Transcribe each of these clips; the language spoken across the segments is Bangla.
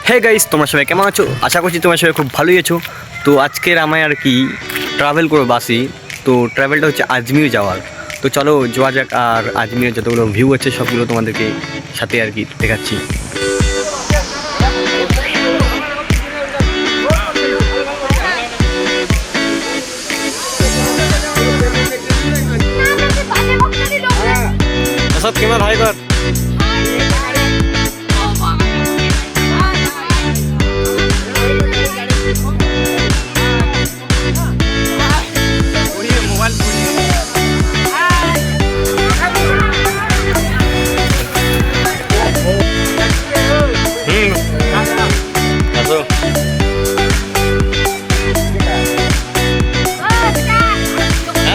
হে গাইস, তোমরা সবাই কেমন আছো? আশা করছি তোমরা সবাই খুব ভালোই আছো। তো আজকের আমি আর কি ট্রাভেল করবো বাসি। তো ট্রাভেলটা হচ্ছে আজমির যাওয়ার। তো চলো যাওয়া যাক, আর আজমিরের যতগুলো ভিউ আছে সবগুলো তোমাদেরকে সাথে আর কি দেখাচ্ছি। সব কেমন হাই কর।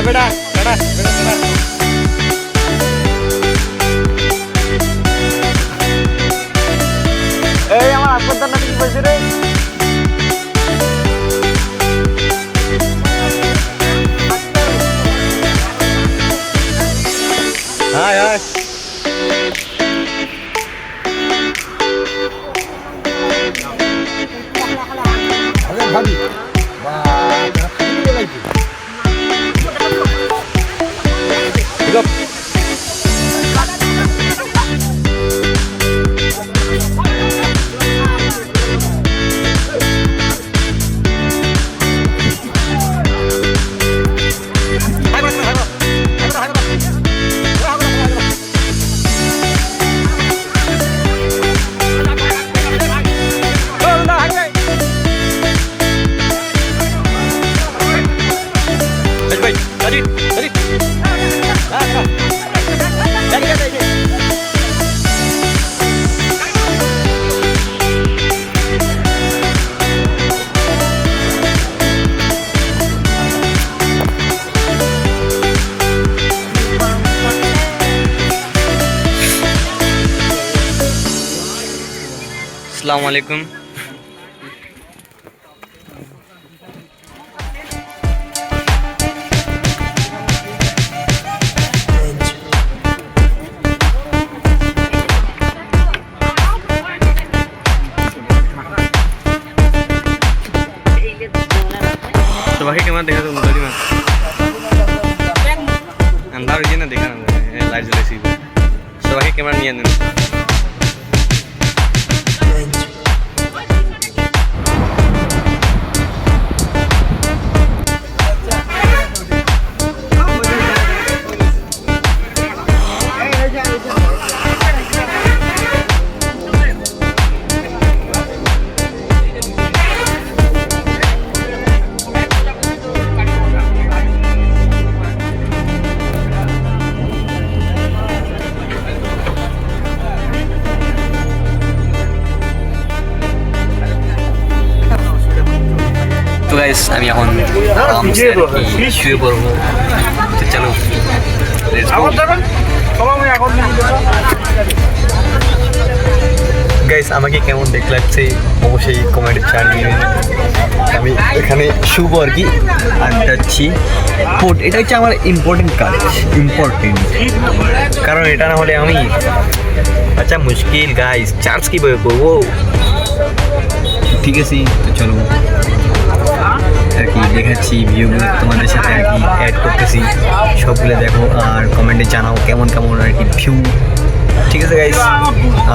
বেটা বেটা বেটা এই আমার হাসপাতাল না কি বলছিস রে? হায় হায় ভাবি আসসালামু আলাইকুম। সবাইকে কেমন দেখা তো মুদি না अंधार ये ना देखा ना लाइट जले सी সবাইকে ক্যামেরা নিয়ে নেন। তো গাইস আমি এখন শুয়ে পড়বো। তো চলো গাইস, আমাকে কেমন দেখতে লাগছে অবশ্যই কমেন্টে জানিয়ে। আমি এখানে শুভ আর কি আনটাচ্ছি পোর্ট। এটা হচ্ছে আমার ইম্পর্টেন্ট কাজ, ইম্পর্টেন্ট, কারণ এটা না হলে আমি আচ্ছা মুশকিল গাইস চার্জ কীভাবে করবো। ঠিক আছে, তো চলো আর কি দেখাচ্ছি ভিউগুলো তোমাদের সাথে আর কি অ্যাড করতেছি, সবগুলো দেখো আর কমেন্টে জানাও কেমন কেমন আর কি ভিউ। ঠিক আছে গাইস,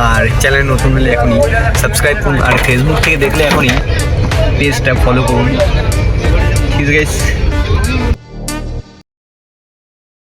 আর চ্যানেল নতুন হলে এখনই সাবস্ক্রাইব করুন, আর ফেসবুক থেকে দেখলে এখনই পেজটা ফলো করুন। ঠিক আছে গাইস।